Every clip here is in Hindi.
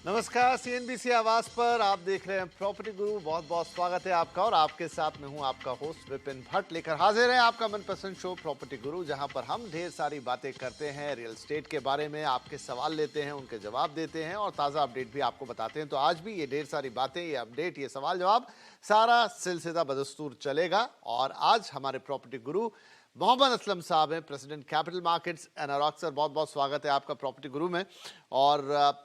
नमस्कार, सीएनबीसी आवाज पर आप देख रहे हैं प्रॉपर्टी गुरु। बहुत बहुत स्वागत है आपका और आपके साथ में हूं आपका होस्ट विपिन भट्ट लेकर हाजिर है आपका मनपसंद शो प्रॉपर्टी गुरु, जहां पर हम ढेर सारी बातें करते हैं रियल एस्टेट के बारे में, आपके सवाल लेते हैं, उनके जवाब देते हैं और ताज़ा अपडेट भी आपको बताते हैं। तो आज भी ये ढेर सारी बातें, ये अपडेट, ये सवाल जवाब, सारा सिलसिला बदस्तूर चलेगा। और आज हमारे प्रॉपर्टी गुरु मोहम्मद असलम साहब हैं, president capital markets Anarock. Sir, बहुत बहुत स्वागत है आपका प्रॉपर्टी गुरु में। और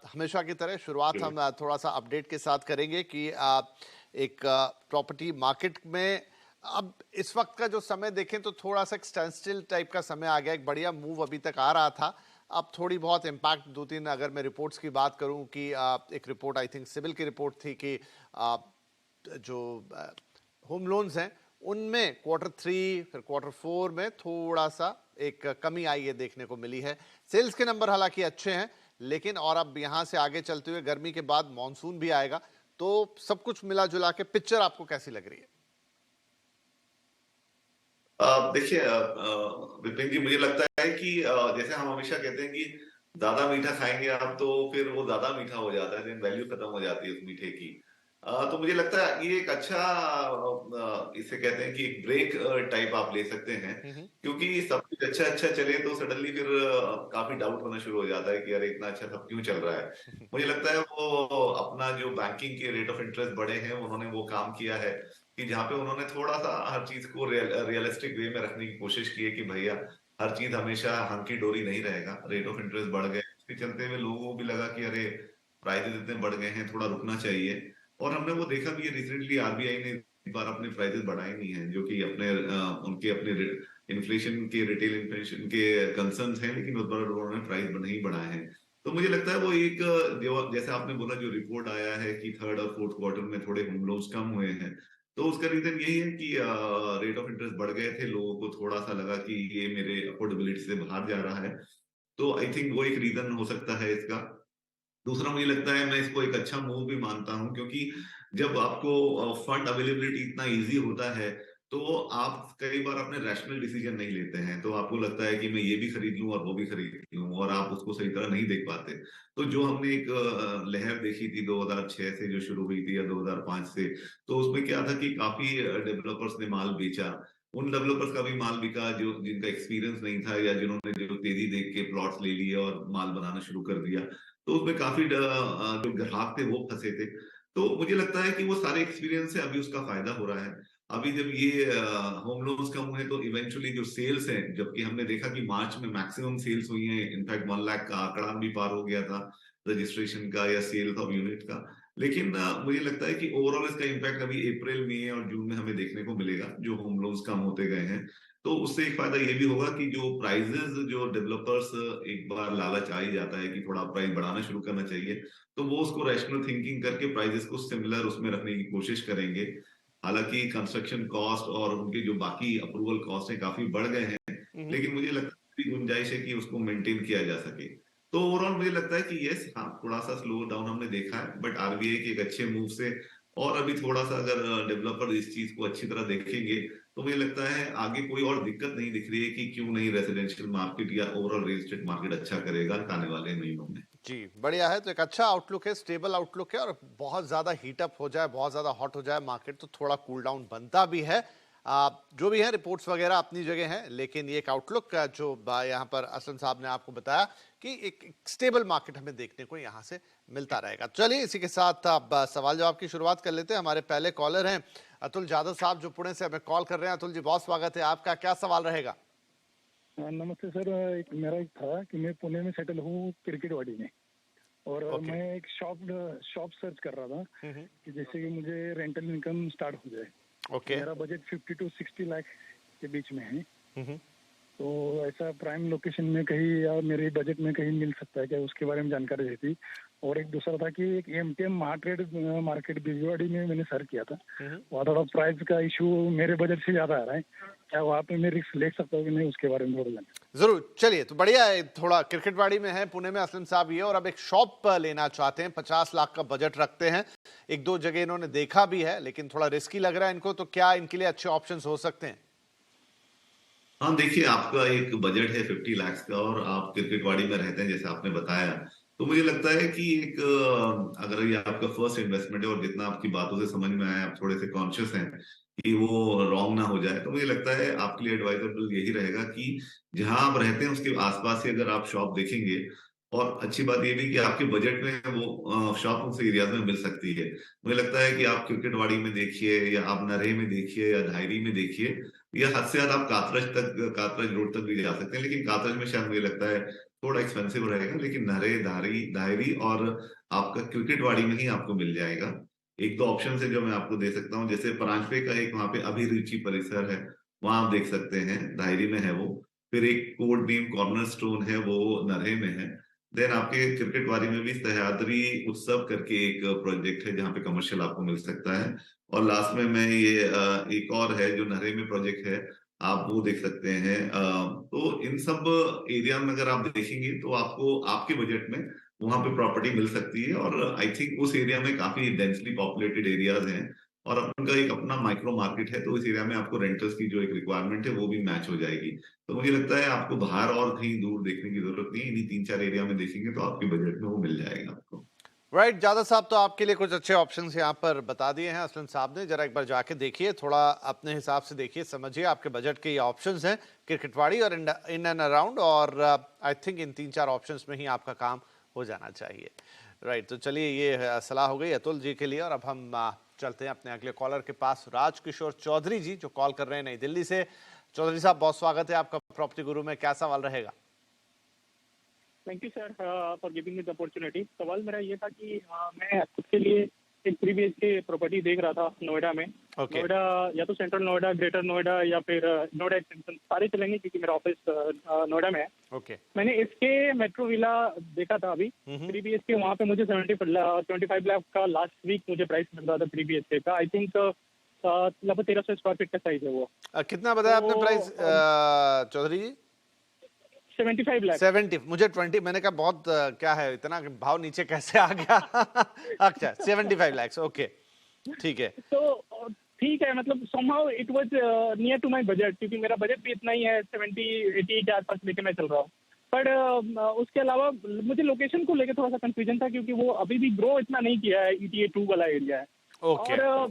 हमेशा की तरह शुरुआत हम थोड़ा सा अपडेट के साथ करेंगे कि एक प्रॉपर्टी मार्केट में अब इस वक्त का जो समय देखें तो थोड़ा सा एक स्टैंड स्टिल टाइप का समय आ गया। एक बढ़िया मूव अभी तक आ रहा था, अब थोड़ी बहुत इम्पैक्ट, दो तीन अगर मैं रिपोर्ट्स की बात करूं कि एक रिपोर्ट आई थिंक सिविल की रिपोर्ट थी कि जो होम लोन्स हैं उनमें Q3 फिर Q4 में थोड़ा सा एक कमी आई है देखने को मिली है। सेल्स के नंबर हालांकि अच्छे हैं, लेकिन और अब यहां से आगे चलते हुए गर्मी के बाद मॉनसून भी आएगा, तो सब कुछ मिला जुला के पिक्चर आपको कैसी लग रही है? देखिए विपिन जी, मुझे लगता है कि जैसे हम हमेशा कहते हैं कि ज्यादा मीठा खाएंगे आप तो फिर वो ज्यादा मीठा हो जाता है, वैल्यू खत्म हो जाती है उस मीठे की। तो मुझे लगता है ये एक अच्छा इसे कहते हैं कि एक ब्रेक टाइप आप ले सकते हैं, क्योंकि सब कुछ अच्छा अच्छा चले तो सडनली फिर काफी डाउट होना शुरू हो जाता है कि अरे इतना अच्छा सब क्यों चल रहा है। मुझे लगता है वो अपना जो बैंकिंग के रेट ऑफ इंटरेस्ट बढ़े हैं, उन्होंने वो काम किया है कि जहाँ पे उन्होंने थोड़ा सा हर चीज को रियलिस्टिक वे में रखने की कोशिश की है कि भैया हर चीज हमेशा हंकी डोरी नहीं रहेगा। रेट ऑफ इंटरेस्ट बढ़ गए, इसके चलते हुए लोगों को भी लगा कि अरे प्राइसेस इतने बढ़ गए हैं, थोड़ा रुकना चाहिए। और हमने वो देखा भी है, रिसेंटली आरबीआई ने एक बार अपने प्राइसेस बढ़ाए नहीं है, जो कि अपने उनके अपने इन्फ्लेशन के, रिटेल इन्फ्लेशन के कंसर्न्स हैं, लेकिन उस बार उन्होंने प्राइस नहीं बढ़ाए हैं। तो मुझे लगता है वो एक जो जैसे आपने बोला, जो रिपोर्ट आया है कि थर्ड और फोर्थ क्वार्टर में थोड़े होम लोन्स कम हुए हैं, तो उसका रीजन यही है कि रेट ऑफ इंटरेस्ट बढ़ गए थे, लोगों को थोड़ा सा लगा कि ये मेरे अफोर्डेबिलिटी से बाहर जा रहा है। तो आई थिंक वो एक रीजन हो सकता है इसका। दूसरा, मुझे लगता है मैं इसको एक अच्छा मूव भी मानता हूं, क्योंकि जब आपको फंड अवेलेबिलिटी इतना इजी होता है तो आप कई बार अपने रैशनल डिसीजन नहीं लेते हैं, तो आपको लगता है कि मैं ये भी खरीद लूं और वो भी खरीद लूं, और आप उसको सही तरह नहीं देख पाते। तो जो हमने एक लहर देखी थी 2006 से जो शुरू हुई थी, या 2005 से, तो उसमें क्या था कि काफी डेवलपर्स ने माल बेचा। उन डेवलपर्स का भी माल बिका जो जिनका एक्सपीरियंस नहीं था, या जिन्होंने जो तेजी देख के प्लॉट्स ले लिए और माल बनाना शुरू कर दिया। तो उसमें काफी जो ग्राहक थे वो फंसे थे। तो मुझे लगता है कि वो सारे एक्सपीरियंस से अभी उसका फायदा हो रहा है। अभी जब ये होम लोन्स कम हुए तो इवेंचुअली जो सेल्स है, जबकि हमने देखा कि मार्च में मैक्सिमम सेल्स हुई है, इनफैक्ट 1 लाख का आंकड़ा भी पार हो गया था रजिस्ट्रेशन का या सेल्स ऑफ यूनिट का। लेकिन मुझे लगता है कि ओवरऑल इसका इम्पैक्ट अभी अप्रैल, मई और जून में हमें देखने को मिलेगा, जो होम लोन्स कम होते गए हैं। तो उससे एक फायदा ये भी होगा कि जो प्राइजेस, जो डेवलपर्स एक बार लालच आ ही जाता है कि थोड़ा प्राइस बढ़ाना शुरू करना चाहिए, तो वो उसको रैशनल थिंकिंग करके प्राइजेस को सिमिलर उसमें रखने की कोशिश करेंगे। हालांकि कंस्ट्रक्शन कॉस्ट और उनके जो बाकी अप्रूवल कॉस्ट है काफी बढ़ गए हैं, लेकिन मुझे लगता है कि गुंजाइश है कि उसको मेंटेन किया जा सके। तो ओवरऑल मुझे लगता है कि यस, हाँ, थोड़ा सा स्लो डाउन हमने देखा है, बट आरबीआई के एक अच्छे मूव से और अभी थोड़ा सा अगर डेवलपर इस चीज को अच्छी तरह देखेंगे, तो मुझे लगता है आगे कोई और दिक्कत नहीं दिख रही है कि क्यों नहीं रेजिडेंशियल मार्केट या ओवरऑल रियल एस्टेट मार्केट अच्छा करेगा आने वाले महीनों में। जी, बढ़िया है। तो एक अच्छा आउटलुक है, स्टेबल आउटलुक है, और बहुत ज़्यादा हीटअप हो जाए, बहुत ज़्यादा हॉट हो जाए मार्केट तो थोड़ा कूल डाउन बनता भी है। जो भी है रिपोर्ट्स वगैरह अपनी जगह हैं, लेकिन ये एक आउटलुक जो यहाँ पर असलम साहब ने आपको बताया कि एक स्टेबल मार्केट हमें देखने को यहाँ से मिलता रहेगा। चलिए इसी के साथ अब सवाल जवाब की शुरुआत कर लेते हैं। हमारे पहले कॉलर हैं अतुल यादव साहब, जो पुणे से हमें कॉल कर रहे हैं। अतुल जी, बहुत स्वागत है आपका, क्या सवाल रहेगा? नमस्ते सर। मेरा एक था कि मैं पुणे में सेटल हूँ क्रिकेटवाड़ी में, और मैं एक शॉप सर्च कर रहा था कि जैसे कि मुझे रेंटल इनकम स्टार्ट हो जाए। मेरा बजट 50 to 60 लाख के बीच में है। तो ऐसा प्राइम लोकेशन में कहीं या मेरे बजट में कहीं मिल सकता है क्या, उसके बारे में जानकारी देती। और एक दूसरा था कि एक एमटीएम मार्केट बिजवाड़ी में मैंने सर्च किया था, वहाँ थोड़ा प्राइस का इशू मेरे बजट से ज्यादा आ रहा है, क्या वहाँ पे मैं रिस्क ले सकता हूँ कि नहीं, उसके बारे में थोड़ा जानकारी। जरूर, चलिए। तो बढ़िया है, थोड़ा क्रिकेटवाड़ी में है पुणे में असलम साहब ये, और अब एक शॉप लेना चाहते हैं, 50 लाख का बजट रखते हैं। एक दो जगह इन्होंने देखा भी है, लेकिन थोड़ा रिस्की लग रहा है इनको, तो क्या इनके लिए अच्छे ऑप्शंस हो सकते हैं? हाँ, देखिए, आपका एक बजट है 50 लाख का और आप क्रिकेटवाड़ी में रहते हैं जैसे आपने बताया, तो मुझे लगता है कि एक अगर ये आपका फर्स्ट इन्वेस्टमेंट है और जितना आपकी बातों से समझ में आया आप थोड़े से कॉन्शियस हैं कि वो रॉन्ग ना हो जाए, तो मुझे लगता है आपके लिए एडवाइजेबल यही रहेगा कि जहां आप रहते हैं उसके आसपास ही अगर आप शॉप देखेंगे, और अच्छी बात ये भी कि आपके बजट में वो शॉप उस एरियाज में मिल सकती है। मुझे लगता है कि आप क्रिकेटवाड़ी में देखिए, या आप नरहे में देखिए, या धायरी में देखिए, या हद से ज्यादा आप कातरज रोड तक भी जा सकते हैं, लेकिन कातरज में शायद मुझे लगता है थोड़ा एक्सपेंसिव रहेगा, लेकिन नरे धारी धायरी और आपका क्रिकेटवाड़ी में ही आपको मिल जाएगा। एक दो ऑप्शन है जो मैं आपको दे सकता हूँ, जैसे परांजपे का एक वहां पे अभिरुचि परिसर है, वहां आप देख सकते हैं, धायरी में है वो। फिर एक कोड बीम कॉर्नर स्टोन है, वो नरहे में है। देन आपके क्रिकेटवाड़ी में भी सह्याद्री उत्सव करके एक प्रोजेक्ट है जहाँ पे कमर्शियल आपको मिल सकता है। और लास्ट में मैं ये एक और है जो नरहे में प्रोजेक्ट है, आप वो देख सकते हैं। तो इन सब एरिया में अगर आप देखेंगे तो आपको आपके बजट में वहां पे प्रॉपर्टी मिल सकती है। और आई थिंक उस एरिया में काफी डेंसली पॉपुलेटेड एरियाज हैं, और उनका एक अपना माइक्रो मार्केट है, तो इस एरिया में आपको रेंटर्स की जो एक रिक्वायरमेंट है वो भी मैच हो जाएगी। तो मुझे लगता है आपको बाहर और कहीं दूर देखने की जरूरत नहीं है, इन्हीं तीन चार एरिया में देखेंगे तो आपके बजट में वो मिल जाएगा आपको। राइट, जादा साहब तो आपके लिए कुछ अच्छे ऑप्शंस यहाँ पर बता दिए हैं असलम साहब ने। जरा एक बार जाके देखिए, थोड़ा अपने हिसाब से देखिए, समझिए आपके बजट के ये ऑप्शंस हैं क्रिकेटवाड़ी और इन एंड अराउंड, और आई थिंक इन 3-4 ऑप्शंस में ही आपका काम हो जाना चाहिए। राइट, तो चलिए ये सलाह हो गई अतुल जी के लिए, और अब हम चलते हैं अपने अगले कॉलर के पास, राजकिशोर चौधरी जी जो कॉल कर रहे हैं नई दिल्ली से। चौधरी साहब, बहुत स्वागत है आपका प्रॉपर्टी गुरु में, क्या सवाल रहेगा? Thank you sir for giving me the opportunity. सवाल मेरा ये था कि मैं खुद के लिए एक 3 BHK प्रॉपर्टी देख रहा था नोएडा में। Okay. नोएडा या तो सेंट्रल नोएडा, ग्रेटर नोएडा, या फिर नोएडा एक्सटेंशन, सारे चलेंगे क्योंकि मेरा ऑफिस नोएडा में है। Okay. मैंने इसके मेट्रो विला देखा था अभी 3 BHK, वहाँ पे मुझे 25 लाख का लास्ट वीक मुझे प्राइस मिल रहा था 3 BHK का। आई थिंक लगभग 1300 स्क्वायर फीट का साइज है वो। कितना बताया आपने प्राइस चौधरी जी? 75 लाख। 70, मुझे 20, मैंने कहा बहुत क्या है इतना भाव नीचे कैसे आ गया? अच्छा, 75 लाख, ओके, ठीक है। तो ठीक है, मतलब somehow it was near to my budget, क्योंकि मेरा बजट भी इतना ही है, 70-80 के आसपास लेके मैं चल रहा हूँ। पर उसके अलावा मुझे लोकेशन को लेके थोड़ा सा कंफ्यूजन था, क्योंकि वो अभी भी ग्रो इतना नहीं किया है, ETA 2 वाला एरिया है। Okay. और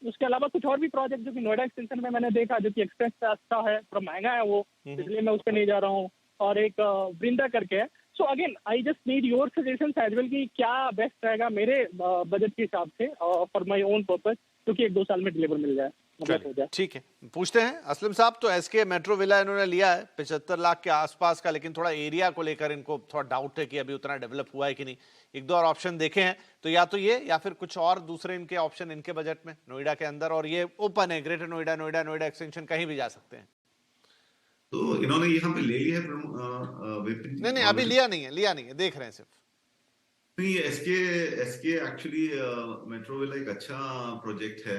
उसके अलावा कुछ और भी प्रोजेक्ट जो कि नोएडा एक्सटेंशन में मैंने देखा, जो कि एक्सप्रेस रास्ता है, थोड़ा महंगा है वो, इसलिए मैं उस पर नहीं जा रहा हूँ। और एक वृंदा करके है। So again I just need your suggestions as well कि क्या बेस्ट रहेगा मेरे बजट के हिसाब से फॉर माय ओन पर्पस, क्योंकि 1-2 साल में डिलीवर मिल जाए, मतलब हो जाए। ठीक है, पूछते हैं असलम साहब। तो एसके मेट्रो विला इन्होंने लिया है 75 लाख के आसपास का, लेकिन थोड़ा एरिया को लेकर इनको थोड़ा डाउट है कि अभी उतना डेवलप हुआ है कि नहीं। एक दो और ऑप्शन देखे हैं, तो या तो ये या फिर कुछ और दूसरे इनके ऑप्शन इनके बजट में नोएडा के अंदर, और ये ओपन है, ग्रेटर नोएडा, नोएडा एक्सटेंशन, कहीं भी जा सकते हैं। तो इन्होंने यहाँ पे ले लिया है नहीं, अभी लिया नहीं है, देख रहे हैं सिर्फ। नहीं, SK SK actually metro villa एक अच्छा प्रोजेक्ट है।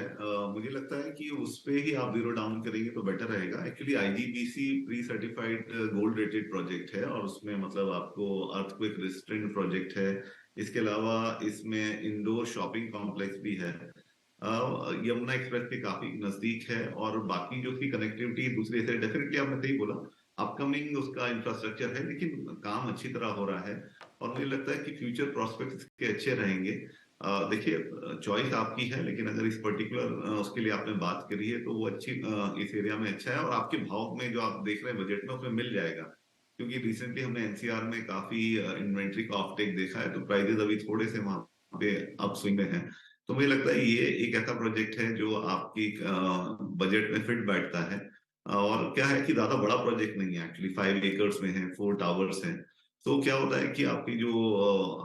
मुझे लगता है कि उस पे ही आप जीरो डाउन करेंगे तो बेटर रहेगा। Actually IGBC pre certified gold rated project है, और उसमें मतलब आपको अर्थक्वेक रेजिस्टेंट प्रोजेक्ट है। इसके अलावा इसमें इंडोर शॉपिंग कॉम्प्लेक्स भी है, यमुना एक्सप्रेस के काफी नजदीक है, और बाकी जो उसकी कनेक्टिविटी दूसरे से, डेफिनेटली आपने सही बोला, अपकमिंग उसका इंफ्रास्ट्रक्चर है, लेकिन काम अच्छी तरह हो रहा है, और मुझे लगता है कि फ्यूचर प्रोस्पेक्ट्स इसके अच्छे रहेंगे। देखिए, चॉइस आपकी है, लेकिन अगर इस पर्टिकुलर उसके लिए आपने बात करी है तो वो अच्छी इस एरिया में अच्छा है, और आपके भाव में जो आप देख रहे हैं बजट में उसमें मिल जाएगा। क्योंकि रिसेंटली हमने NCR में काफी इन्वेंट्री का ऑफटेक देखा है, तो प्राइजेस अभी थोड़े से वहां पे अप स्विंग में है। तो मुझे लगता है ये एक ऐसा प्रोजेक्ट है जो आपकी बजट में फिट बैठता है। और क्या है कि ज्यादा बड़ा प्रोजेक्ट नहीं है, एक्चुअली 5 एकर्स में है, 4 टावर्स हैं। तो क्या होता है कि आपकी जो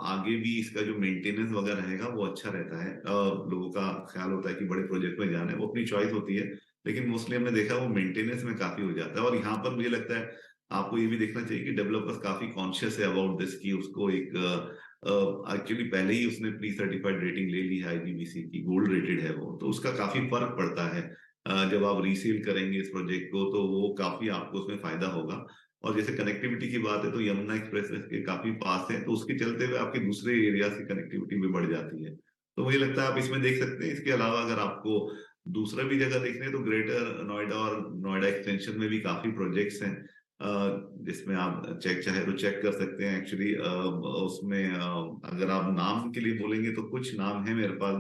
आगे भी इसका जो मेंटेनेंस वगैरह रहेगा वो अच्छा रहता है। लोगों का ख्याल होता है कि बड़े प्रोजेक्ट में जाना है, वो अपनी चॉइस होती है, लेकिन मोस्टली हमने देखा वो मेंटेनेंस में काफी हो जाता है। और यहाँ पर मुझे लगता है आपको ये भी देखना चाहिए कि डेवलपर्स काफी कॉन्शियस है अबाउट दिस, की उसको एक एक्चुअली पहले ही उसने प्री सर्टिफाइड रेटिंग ले ली है, IGBC की गोल्ड रेटेड है वो, तो उसका काफी फर्क पड़ता है। जब आप रीसेल करेंगे इस प्रोजेक्ट को तो वो काफी आपको उसमें फायदा होगा। और जैसे कनेक्टिविटी की बात है तो यमुना एक्सप्रेस के काफी पास है, तो उसके चलते हुए आपके दूसरे एरिया से कनेक्टिविटी भी बढ़ जाती है। तो मुझे लगता है आप इसमें देख सकते हैं। इसके अलावा अगर आपको दूसरा भी जगह देखने हैं तो ग्रेटर नोएडा और नोएडा एक्सटेंशन में भी काफी प्रोजेक्ट्स हैं। जिसमें आप चेक चाहे तो चेक कर सकते हैं। एक्चुअली उसमें अगर आप नाम के लिए बोलेंगे तो कुछ नाम है मेरे पास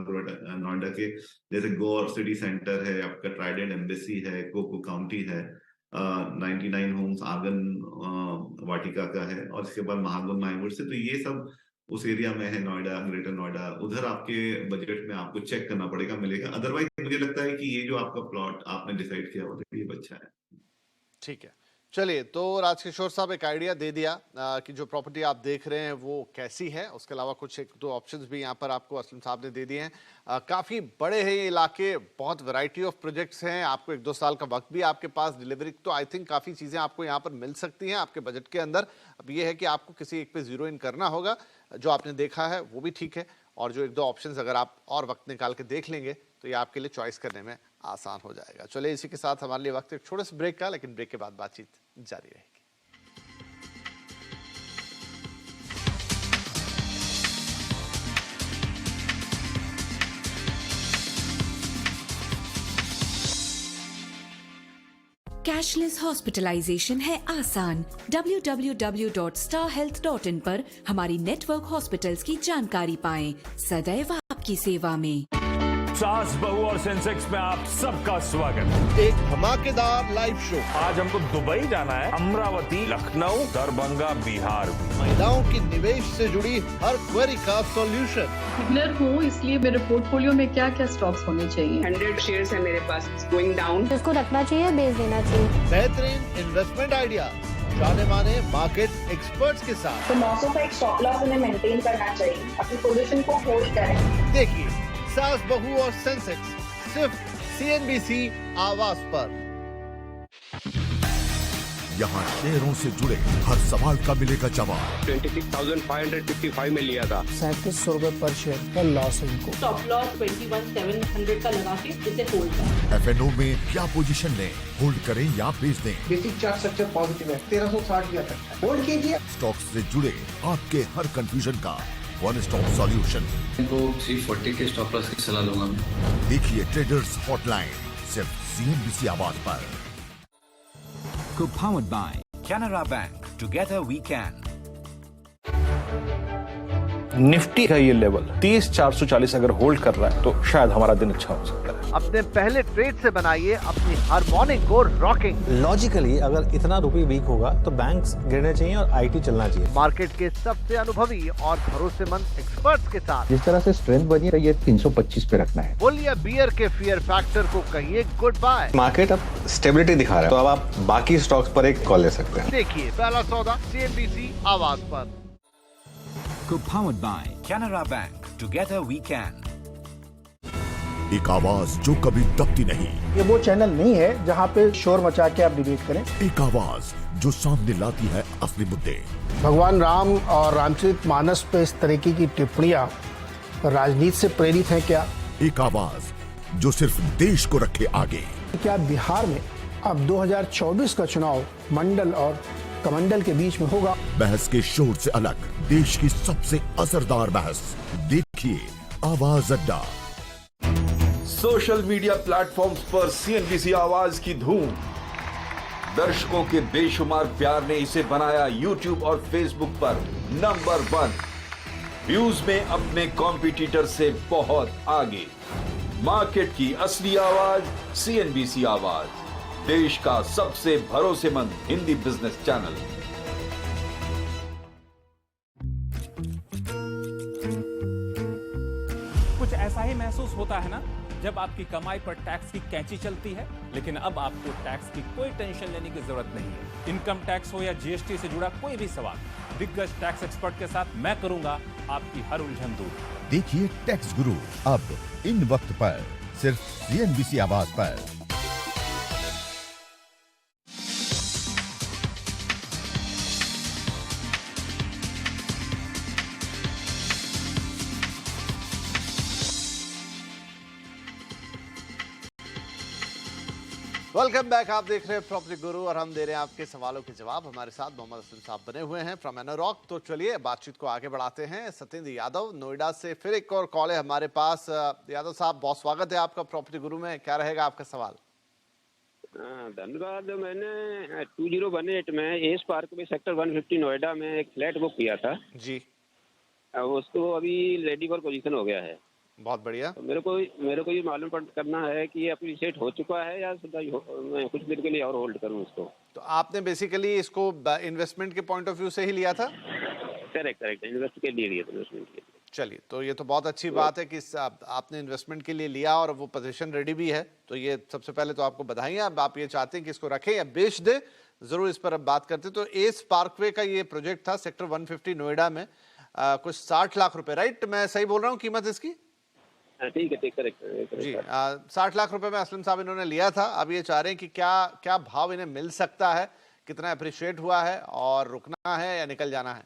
नोएडा के, जैसे गोर सिटी सेंटर है, आपका ट्राइडेंट एम्बेसी है, कोको काउंटी है, 99 होम्स आंगन वाटिका का है, और इसके बाद महागुन माइवुड से। तो ये सब उस एरिया में है, नोएडा, ग्रेटर नोएडा। उधर आपके बजट में आपको चेक करना पड़ेगा, मिलेगा। अदरवाइज मुझे लगता है कि ये जो आपका प्लॉट आपने डिसाइड किया वो ये अच्छा है। ठीक है, चलिए, तो राजकिशोर साहब एक आइडिया दे दिया कि जो प्रॉपर्टी आप देख रहे हैं वो कैसी है। उसके अलावा कुछ एक दो ऑप्शंस भी यहाँ पर आपको असलम साहब ने दे दिए हैं। काफ़ी बड़े हैं ये इलाके, बहुत वैरायटी ऑफ प्रोजेक्ट्स हैं, आपको 1-2 साल का वक्त भी आपके पास, डिलीवरी तो आई थिंक काफ़ी चीज़ें आपको यहाँ पर मिल सकती हैं आपके बजट के अंदर। अब ये है कि आपको किसी एक पे जीरो इन करना होगा। जो आपने देखा है वो भी ठीक है, और जो 1-2 ऑप्शंस अगर आप और वक्त निकाल के देख लेंगे तो ये आपके लिए चॉइस करने में आसान हो जाएगा। चलिए, इसी के साथ हमारे लिए वक्त एक छोटे से ब्रेक का, लेकिन ब्रेक के बाद बातचीत जारी रहेगी। कैशलेस हॉस्पिटलाइजेशन है आसान। www.starhealth.in पर हमारी नेटवर्क हॉस्पिटल्स की जानकारी पाएं। सदैव आपकी सेवा में। सास बहू और सेंसेक्स में आप सबका स्वागत। एक धमाकेदार लाइव शो। आज हमको दुबई जाना है, अमरावती, लखनऊ, दरभंगा, बिहार। महिलाओं की निवेश से जुड़ी हर क्वेरी का सॉल्यूशन। बिगनर हूँ, इसलिए मेरे पोर्टफोलियो में क्या क्या स्टॉक्स होने चाहिए। 100 शेयर्स है मेरे पास, गोइंग डाउन। इसको रखना चाहिए, बेच देना चाहिए। बेहतरीन इन्वेस्टमेंट आइडिया जाने माने मार्केट एक्सपर्ट्स के साथ। तो 900 का एक स्टॉप लॉस उन्हें मेंटेन करना चाहिए, अपनी पोजीशन को होल्ड करें। देखिए, सास बहू और सेंसेक्स सिर्फ CNBC आवाज पर। यहाँ शेयरों से जुड़े हर सवाल का मिलेगा जवाब। 26,555 में लिया था। 3700 रुपए पर शेयर का लॉस है इनको। स्टॉप लॉस 21,700 का लगा के इसे होल्ड करें। FNO में क्या पोजीशन लें, होल्ड करें या बेच दें। बेसिक चार्ट स्ट्रक्चर पॉजिटिव है, 1360 दिया था, होल्ड कीजिए। स्टॉक्स से जुड़े आपके हर कंफ्यूजन का वन स्टॉप सॉल्यूशन। इनको 340 के स्टॉप लॉस की सलाह दूंगा। देखिए ट्रेडर्स हॉटलाइन सिर्फ CNBC आवाज पर। Co-powered by Canara Bank. Together we can. Nifty का ये लेवल 30,440 अगर होल्ड कर रहा है तो शायद हमारा दिन अच्छा हो सकता है। अपने पहले ट्रेड से बनाइए अपनी हर मॉर्निंग को रॉकिंग। लॉजिकली अगर इतना रुपये वीक होगा तो बैंक्स गिरने चाहिए और IT चलना चाहिए। मार्केट के सबसे अनुभवी और भरोसेमंद एक्सपर्ट्स के साथ। जिस तरह से स्ट्रेंथ बनी है, ये 325 पे रखना है। बोलिए बियर के फियर फैक्टर को कहिए गुड बाय। मार्केट अब स्टेबिलिटी दिखा रहा है, तो अब आप बाकी स्टॉक्स पर एक कॉल ले सकते हैं। देखिए पहला सौदा CNBC आवाज पर। Co-powered by Canara Bank. Together we can. एक आवाज जो कभी दबती नहीं। ये वो चैनल नहीं है जहाँ पे शोर मचा के आप डिबेट करें। एक आवाज जो सामने लाती है असली मुद्दे। भगवान राम और रामचरितमानस पे इस तरीके की टिप्पणियां राजनीति से प्रेरित हैं क्या? एक आवाज जो सिर्फ देश को रखे आगे। क्या बिहार में अब 2024 का चुनाव मंडल और कमंडल के बीच में होगा? बहस के शोर से अलग देश की सबसे असरदार बहस। देखिए आवाज अड्डा। सोशल मीडिया प्लेटफॉर्म्स पर CNBC आवाज की धूम। दर्शकों के बेशुमार प्यार ने इसे बनाया YouTube और Facebook पर नंबर 1। व्यूज में अपने कॉम्पिटिटर से बहुत आगे। मार्केट की असली आवाज CNBC आवाज, देश का सबसे भरोसेमंद हिंदी बिजनेस चैनल। कुछ ऐसा ही महसूस होता है ना जब आपकी कमाई पर टैक्स की कैंची चलती है, लेकिन अब आपको टैक्स की कोई टेंशन लेने की जरूरत नहीं है। इनकम टैक्स हो या GST से जुड़ा कोई भी सवाल, दिग्गज टैक्स एक्सपर्ट के साथ मैं करूंगा आपकी हर उलझन दूर। देखिए टैक्स गुरु अब इन वक्त पर सिर्फ CNBC आवाज पर। Welcome back. आप देख रहे हैं प्रॉपर्टी गुरु और हम दे रहे हैं आपके सवालों के जवाब। हमारे साथ मोहम्मद असलम साहब बने हुए हैं फ्रॉम एनोरॉक। तो चलिए बातचीत को आगे बढ़ाते हैं। सत्येंद्र यादव नोएडा से फिर एक और कॉल है हमारे पास। यादव साहब, बहुत स्वागत है आपका प्रॉपर्टी गुरु में। क्या रहेगा आपका सवाल? धन्यवाद। मैंने 2018 में एस पार्क में सेक्टर 150 नोएडा में एक फ्लैट बुक किया था जी। उसको अभी रेडी फॉर पोजीशन हो गया है। बहुत बढ़िया। तो मेरे को ये मालूम करना है कि ये एप्रिशिएट हो चुका है या मैं कुछ देर के लिए और होल्ड करूं इसको। तो आपने बेसिकली इसको इन्वेस्टमेंट के पॉइंट ऑफ व्यू से ही लिया था? करेक्ट, इन्वेस्ट के लिए लिया था, इन्वेस्टमेंट के लिए। चलिए, तो ये तो बहुत अच्छी बात है कि आपने इन्वेस्टमेंट के लिए लिया और वो पोजीशन रेडी भी है, तो ये सबसे पहले तो आपको बधाई। अब आप ये चाहते हैं कि इसको रखें या बेच दे, जरूर इस पर अब बात करते हैं। तो एस पार्कवे का ये प्रोजेक्ट था सेक्टर 150 नोएडा में, कुछ 60 लाख रुपए, राइट? मैं सही बोल रहा हूँ कीमत इसकी? ठीक है, करेक्ट जी। 60 लाख रुपए में असलम साहब इन्होंने लिया था। अब ये चाह रहे हैं कि क्या भाव इन्हें मिल सकता है, कितना अप्रिशिएट हुआ है और रुकना है या निकल जाना है?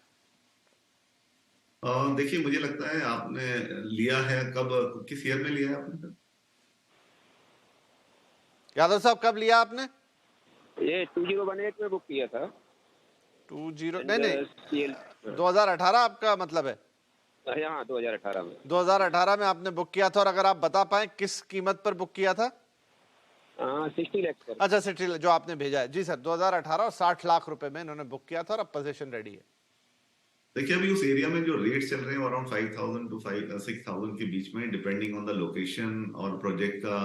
देखिए, मुझे लगता है आपने लिया है, कब, किस ईयर में लिया है आपने? यादव साहब, कब लिया आपने? ये 2018 में बुक किया था। 2018 आपका मतलब है? हाँ, 2018 में। 2018 में आपने बुक किया था, और अगर आप बता पाए किस कीमत पर बुक किया था? 60 लाख पर। अच्छा, 60 जो आपने भेजा है। जी सर, 2018 और 60 लाख रुपए में इन्होंने बुक किया था और अब पोजीशन रेडी है। देखिए, अभी उस एरिया में जो रेट चल रहे हैं अराउंड 5000 टू 6000 के बीच में, डिपेंडिंग ऑन द लोकेशन और प्रोजेक्ट का,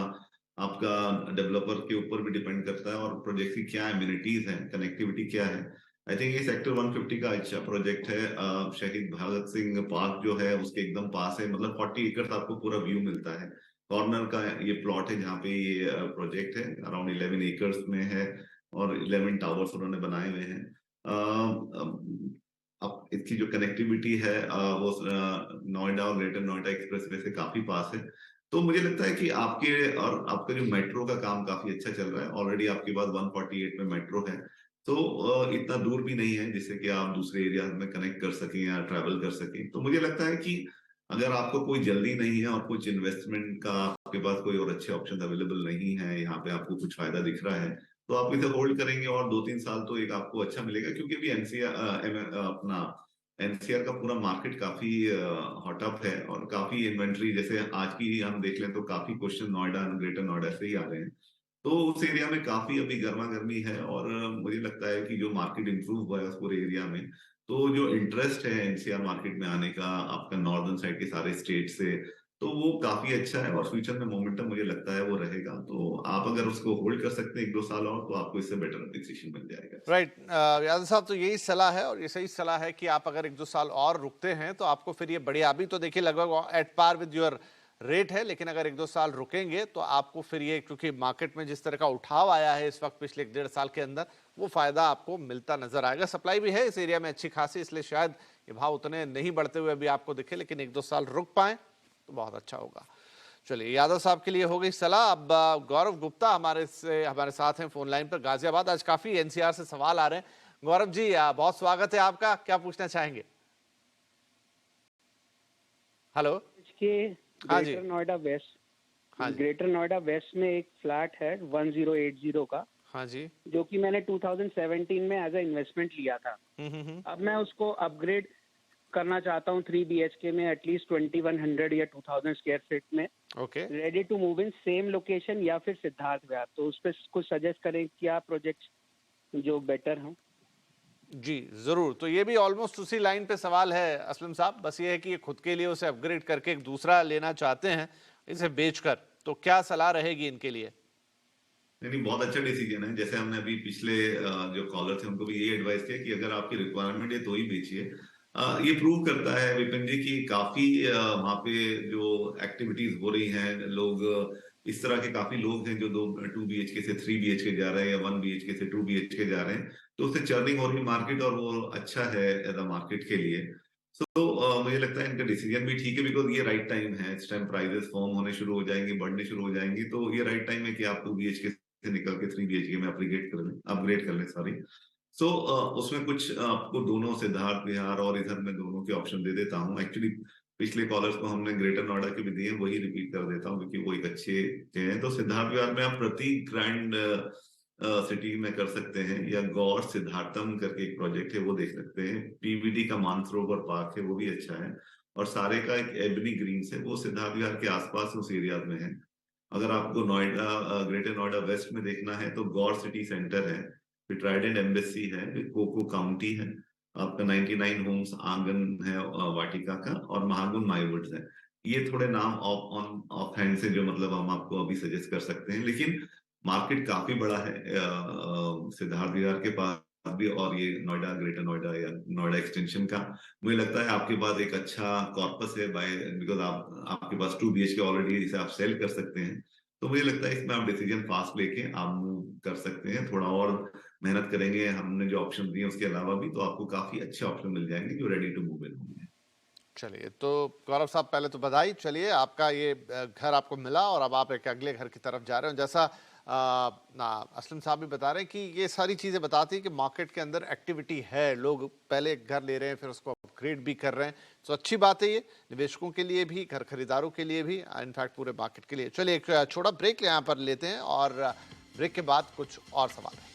आपका डेवलपर के ऊपर भी डिपेंड करता है और प्रोजेक्ट की क्या एमिनिटीज है, कनेक्टिविटी क्या है। आई थिंक ये सेक्टर 150 का अच्छा प्रोजेक्ट है। शहीद भगत सिंह पार्क जो है उसके एकदम पास है, मतलब 40 एकड़ आपको पूरा व्यू मिलता है। कॉर्नर का ये प्लॉट है जहाँ पे ये प्रोजेक्ट है, अराउंड 11 एकर्स में है और 11 टावर्स उन्होंने बनाए हुए हैं। अब इसकी जो कनेक्टिविटी है वो नोएडा और ग्रेटर नोएडा एक्सप्रेसवे से काफी पास है। तो मुझे लगता है कि आपका जो मेट्रो का काम काफी अच्छा चल रहा है। ऑलरेडी आपके पास 148 में मेट्रो है, तो इतना दूर भी नहीं है जिससे कि आप दूसरे एरिया में कनेक्ट कर सकें या ट्रैवल कर सकें। तो मुझे लगता है कि अगर आपको कोई जल्दी नहीं है और कुछ इन्वेस्टमेंट का आपके पास कोई और अच्छे ऑप्शन अवेलेबल नहीं है, यहाँ पे आपको कुछ फायदा दिख रहा है, तो आप इसे होल्ड करेंगे और 2-3 साल तो एक आपको अच्छा मिलेगा। क्योंकि अभी एनसीआर का पूरा मार्केट काफी हॉट अप है और काफी इन्वेंट्री, जैसे आज की हम देख लें तो काफी क्वेश्चन नोएडा, ग्रेटर नोएडा से ही आ रहे हैं। तो उस एरिया में काफी अभी गर्मा गर्मी है और मुझे लगता है कि जो मार्केट इंप्रूव हुआ है उस पूरे एरिया में, तो जो इंटरेस्ट है एनसीआर मार्केट में आने का आपका नॉर्दर्न साइड के सारे स्टेट से, तो वो काफी अच्छा है और फ्यूचर में मोमेंटम मुझे लगता है वो रहेगा। तो आप अगर उसको होल्ड कर सकते हैं 1-2 साल और, तो आपको इससे बेटर अप्रिसिएशन मिल जाएगा। राइट। यादव साहब, तो यही सलाह है और ये सही सलाह है कि आप अगर 1-2 साल और रुकते हैं तो आपको फिर ये बढ़िया, अभी तो देखिए लगभग at par with your rate है, लेकिन अगर 1-2 साल रुकेंगे तो आपको फिर ये, क्योंकि मार्केट में जिस तरह का उठाव आया है इस वक्त पिछले 1-1.5 साल के अंदर, वो फायदा आपको मिलता नजर आएगा। सप्लाई भी है इस एरिया में अच्छी खासी, इसलिए शायद ये भाव उतने नहीं बढ़ते हुए अभी आपको दिखे, लेकिन 1-2 साल रुक पाए तो बहुत अच्छा होगा। चलिए, यादव साहब के लिए हो गई सलाह। अब गौरव गुप्ता हमारे साथ हैं फोन लाइन पर, गाजियाबाद। आज काफी एनसीआर से सवाल आ रहे हैं। गौरव जी, बहुत स्वागत है आपका, क्या पूछना चाहेंगे? Hello. Greater Noida west, greater Noida west में एक फ्लैट है 1080 का। हाँ जी। जो कि मैंने 2017 में एज ए इन्वेस्टमेंट लिया था। अब मैं उसको अपग्रेड करना चाहता हूँ 3 BHK में, एटलीस्ट 2100 या 2000 स्क्वायर फीट में। Okay. Ready to move in same location या फिर सिद्धार्थ विहार, तो उस पर कुछ सजेस्ट करें क्या प्रोजेक्ट जो बेटर हो। जी जरूर। तो ये भी ऑलमोस्ट उसी लाइन पे सवाल है असलम साहब, बस ये है कि ये खुद के लिए उसे अपग्रेड करके एक दूसरा लेना चाहते हैं इसे बेचकर, तो क्या सलाह रहेगी इनके लिए? नहीं, बहुत अच्छा डिसीजन है। जैसे हमने अभी पिछले जो कॉलर थे उनको भी ये एडवाइस किया कि अगर आपकी रिक्वायरमेंट है तो ही बेचिए। ये प्रूव करता है विपिन जी की काफी वहाँ पे जो एक्टिविटीज हो रही हैं, लोग इस तरह के काफी लोग हैं जो 2 BHK से 3 BHK जा रहे हैं या 1 BHK से 2 BHK जा रहे हैं, तो उससे चर्निंग हो रही मार्केट और वो अच्छा है एज अ मार्केट के लिए। तो मुझे लगता है इनका डिसीजन भी ठीक है, बिकॉज ये राइट टाइम है। इस टाइम प्राइजेस फॉर्म होने शुरू हो जाएंगे, बढ़ने शुरू हो जाएंगी, तो ये राइट टाइम है कि आप 2 BHK से निकल के 3 BHK में अपग्रेड कर लें सॉरी। सो उसमें कुछ आपको दोनों सिद्धार्थ विहार और इधर में दोनों के ऑप्शन दे देता हूँ। एक्चुअली पिछले कॉलर्स को हमने ग्रेटर नोएडा के भी दिए, वही रिपीट कर देता हूँ क्योंकि वो एक अच्छे हैं। तो सिद्धार्थ विहार में आप प्रति ग्रैंड सिटी में कर सकते हैं, या गौर सिद्धार्थम करके एक प्रोजेक्ट है वो देख सकते हैं। पीवीडी का मानसरोवर पार्क है वो भी अच्छा है, और सारे का एक एबनी ग्रीन है वो सिद्धार्थ विहार के आसपास उस एरिया में है। अगर आपको नोएडा ग्रेटर नोएडा वेस्ट में देखना है तो गौर सिटी सेंटर है, फिर ट्राइडेंट एम्बेसी है, फिर कोको काउंटी है, आपका 99 होम्स आंगन है वाटिका का, और महागुन माईवुड्स है। ये थोड़े नाम ऑफ हैंड से जो मतलब हम आपको अभी सजेस्ट कर सकते हैं, लेकिन मार्केट काफी बड़ा है सिद्धार्थ विहार के पास भी, और ये नोएडा ग्रेटर नोएडा या नोएडा एक्सटेंशन का मुझे लगता है आपके पास एक अच्छा कॉर्पस है बिकॉज आपके पास 2 BHK ऑलरेडी जिसे आप सेल कर सकते हैं। तो मुझे लगता है इसमें आप डिसीजन फास्ट लेके आप मूव कर सकते हैं। थोड़ा और मेहनत करेंगे, हमने जो ऑप्शन दिए उसके अलावा भी, तो आपको काफी अच्छे ऑप्शन मिल जाएंगे जो रेडी टू मूव इन होंगे। चलिए, तो गौरव साहब पहले तो बधाई। चलिए, आपका ये घर आपको मिला और अब आप एक अगले घर की तरफ जा रहे हो। जैसा असलम साहब भी बता रहे हैं कि ये सारी चीज़ें बताती हैं कि मार्केट के अंदर एक्टिविटी है, लोग पहले एक घर ले रहे हैं फिर उसको अपग्रेड भी कर रहे हैं। तो अच्छी बात है ये, निवेशकों के लिए भी, घर खरीदारों के लिए भी, इनफैक्ट पूरे मार्केट के लिए। चलिए, एक छोटा ब्रेक यहाँ पर लेते हैं और ब्रेक के बाद कुछ और सवाल है।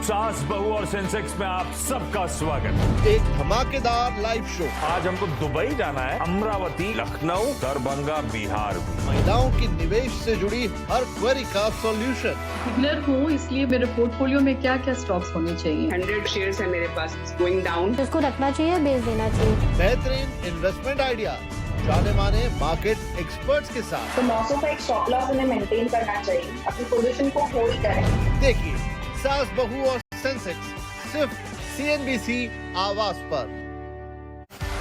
सास बहू और सेंसेक्स में आप सबका स्वागत। एक धमाकेदार लाइव शो। आज हमको दुबई जाना है, अमरावती, लखनऊ, दरभंगा, बिहार भी। महिलाओं की निवेश से जुड़ी हर क्वेरी का सॉल्यूशन। बिगनर हूँ, इसलिए मेरे पोर्टफोलियो में क्या क्या स्टॉक्स होने चाहिए। 100 शेयर्स है मेरे पास, गोइंग डाउन। इसको रखना चाहिए, बेच देना चाहिए। बेहतरीन इन्वेस्टमेंट आइडिया जाने माने मार्केट एक्सपर्ट्स के साथ। तो 900 का एक स्टॉप लॉस उन्हें मेंटेन करना चाहिए, अपनी पोजीशन को होल्ड करें। देखिए, सास बहू और सेंसेक्स सिर्फ CNBC आवाज पर।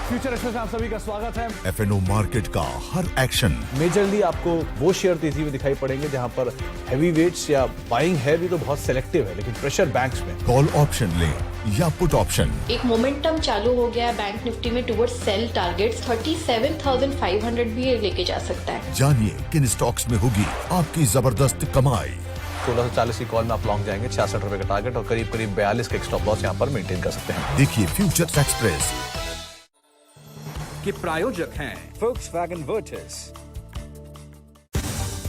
फ्यूचर एक्सप्रेस में आप सभी का स्वागत है। FNO मार्केट का हर एक्शन मेजरली आपको वो शेयर तेजी में दिखाई पड़ेंगे जहां पर हैवी वेट्स या बाइंग है भी तो बहुत सेलेक्टिव है, लेकिन प्रेशर बैंक्स में। कॉल ऑप्शन ले या पुट ऑप्शन। एक मोमेंटम चालू हो गया है बैंक निफ्टी में टुवर्ड्स सेल टारगेट्स 37,500 भी लेके जा सकता है। जानिए किन स्टॉक्स में होगी आपकी जबरदस्त कमाई। 1640 की कॉल में आप लॉन्ग जाएंगे, 66 रुपए का टारगेट और करीब 42 का स्टॉप लॉस यहाँ पर मेंटेन कर सकते हैं। देखिए फ्यूचर एक्सप्रेस के प्रायोजक हैं Volkswagen Virtus।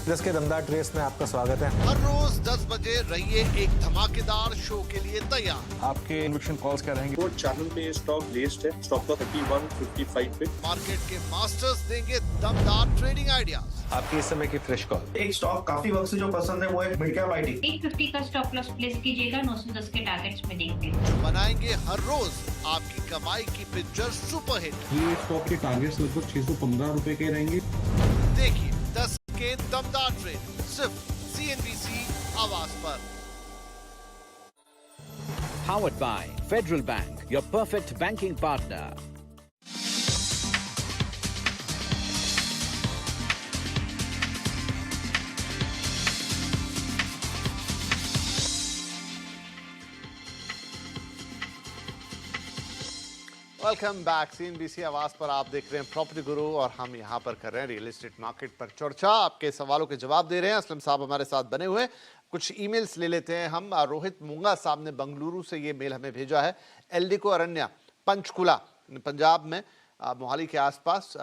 के दमदार ट्रेस में आपका स्वागत है। हर रोज 10 बजे रहिए एक धमाकेदार शो के लिए तैयार। आपके इन्वेस्टमेंट कॉल्स क्या रहेंगे? वो चैनल पे स्टॉक लिस्ट है, स्टॉक का 3155 पे। मार्केट के मास्टर्स देंगे दमदार ट्रेडिंग आइडियाज। आपकी इस समय की फ्रेश कॉल। एक स्टॉक काफी वक्त से जो पसंद है वो है मिड कैप आईटी। 850 का स्टॉप लॉस प्लेस कीजिएगा, 910 के टारगेट्स में देखते हैं। जो बनाएंगे हर रोज आपकी कमाई की पिक्चर सुपरहिट। ये स्टॉक के टारगेट्स लगभग 615 रुपए के रहेंगे। देखिए 10 के दमदार ट्रेड सिर्फ CNBC आवाज पर। Powered by Federal Bank, your perfect banking partner. Welcome back. CNBC आवाज पर आप देख रहे हैं प्रॉपर्टी गुरु और हम यहाँ पर कर रहे हैं रियल एस्टेट मार्केट पर चर्चा। आपके सवालों के जवाब दे रहे हैं, असलम साहब हमारे साथ बने हुए। कुछ ईमेल्स ले लेते हैं हम। रोहित मूंगा साहब ने बंगलुरु से ये मेल हमें भेजा है। एल्डिको अरण्या, पंचकुला, पंजाब में, मोहाली के आसपास,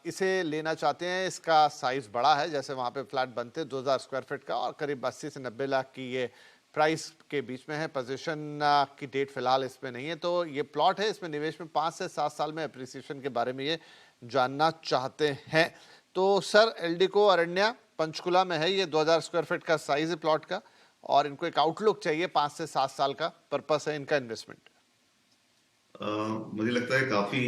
इसे लेना चाहते हैं। इसका साइज बड़ा है, जैसे वहाँ पे फ्लैट बनते हैं 2000 स्क्वायर फीट का, और करीब 80 से 90 लाख की ये प्राइस के बीच में है। पोजीशन की डेट फिलहाल इसमें नहीं है। तो ये प्लॉट है, इसमें निवेश में 5 से 7 साल में अप्रिसिएशन के बारे में ये जानना चाहते हैं। तो सर, एल्डिको अरण्या पंचकुला में है, ये 2000 स्क्वायर फीट का साइज है प्लॉट का, और इनको एक आउटलुक चाहिए 5 से 7 साल का पर्पस है इनका इन्वेस्टमेंट। मुझे लगता है काफी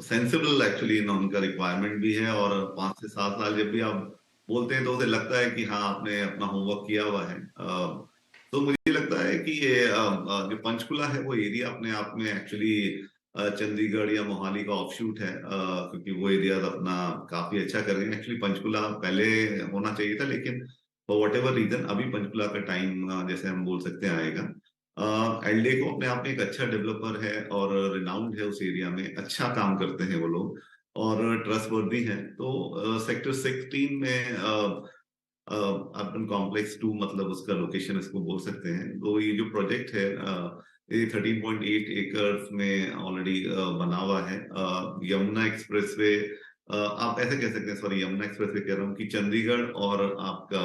सेंसिबल एक्चुअली उनका रिक्वायरमेंट भी है, और 5 से 7 साल जब भी आप बोलते हैं तो उसे लगता है कि हाँ आपने अपना होमवर्क किया हुआ है। तो मुझे लगता है कि ये जो पंचकुला है वो एरिया अपने आप में एक्चुअली चंडीगढ़ या मोहाली का ऑफशूट है, क्योंकि वो एरिया अपना काफी अच्छा कर रहे हैं। एक्चुअली पंचकुला पहले होना चाहिए था, लेकिन फॉर वॉट एवर रीजन अभी पंचकुला का टाइम जैसे हम बोल सकते हैं आएगा। एल्डिको अपने आप में एक अच्छा डेवलपर है और रिनाउंड है उस एरिया में, अच्छा काम करते हैं वो लोग और ट्रस्टवर्दी हैं। तो सेक्टर 16 में अर्बन कॉम्प्लेक्स 2 मतलब उसका लोकेशन इसको बोल सकते हैं। तो ये जो प्रोजेक्ट है ये 13.8 एकर्स में ऑलरेडी बना हुआ है। यमुना एक्सप्रेसवे, आप ऐसे कह सकते हैं, सॉरी यमुना एक्सप्रेसवे कह रहा हूँ कि चंडीगढ़ और आपका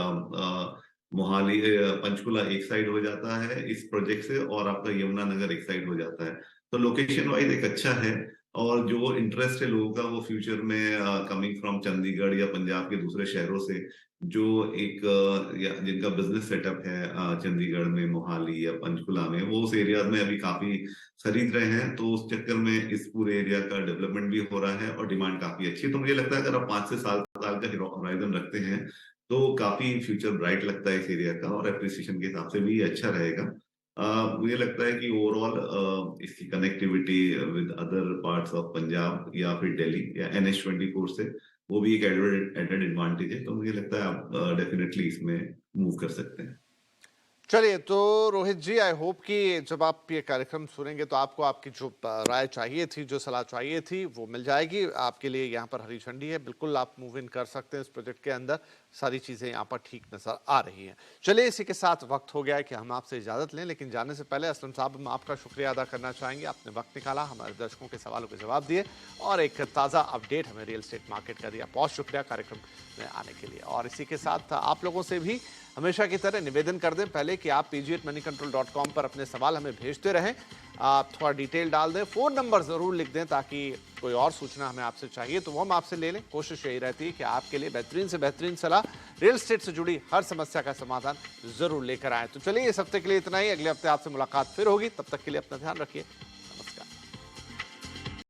मोहाली पंचकुला एक साइड हो जाता है इस प्रोजेक्ट से, और आपका यमुनानगर एक साइड हो जाता है। तो लोकेशन वाइज एक अच्छा है, और जो इंटरेस्ट है लोगों का वो फ्यूचर में कमिंग फ्रॉम चंडीगढ़ या पंजाब के दूसरे शहरों से जो एक जिनका बिजनेस सेटअप है चंडीगढ़ में, मोहाली या पंचकुला में, वो उस एरिया में अभी काफी खरीद रहे हैं। तो उस चक्कर में इस पूरे एरिया का डेवलपमेंट भी हो रहा है और डिमांड काफी अच्छी है। तो मुझे लगता है अगर आप 5 से 7 साल का होराइजन रखते हैं तो काफी फ्यूचर ब्राइट लगता है इस एरिया का, और एप्रिसिएशन के हिसाब से भी अच्छा रहेगा। मुझे लगता है कि ओवरऑल इसकी connectivity with other parts of Punjab या फिर दिल्ली या NH24 से, वो भी एक एडेड एडवांटेज है। तो मुझे लगता है आप डेफिनेटली इसमें मूव कर सकते हैं। चलिए, तो रोहित जी, आई होप कि जब आप ये कार्यक्रम सुनेंगे तो आपको आपकी जो राय चाहिए थी, जो सलाह चाहिए थी, वो मिल जाएगी। आपके लिए यहाँ पर हरी झंडी है, बिल्कुल आप मूव इन कर सकते हैं इस प्रोजेक्ट के अंदर। सारी चीज़ें यहाँ पर ठीक नजर आ रही हैं। चलिए, इसी के साथ वक्त हो गया है कि हम आपसे इजाज़त लें, लेकिन जाने से पहले असलम साहब हम आपका शुक्रिया अदा करना चाहेंगे। आपने वक्त निकाला, हमारे दर्शकों के सवालों के जवाब दिए और एक ताज़ा अपडेट हमें रियल एस्टेट मार्केट का दिया। बहुत शुक्रिया कार्यक्रम में आने के लिए। और इसी के साथ आप लोगों से भी हमेशा की तरह निवेदन कर दें पहले कि आप pg@moneycontrol.com पर अपने सवाल हमें भेजते रहें। आप थोड़ा डिटेल डाल दें, फ़ोन नंबर ज़रूर लिख दें ताकि कोई और सूचना हमें आपसे चाहिए तो वो हम आपसे ले लें। कोशिश यही रहती है कि आपके लिए बेहतरीन से बेहतरीन सलाह, रियल एस्टेट से जुड़ी हर समस्या का समाधान ज़रूर लेकर आएँ। तो चलिए, इस हफ्ते के लिए इतना ही। अगले हफ्ते आपसे मुलाकात फिर होगी। तब तक के लिए अपना ध्यान रखिए।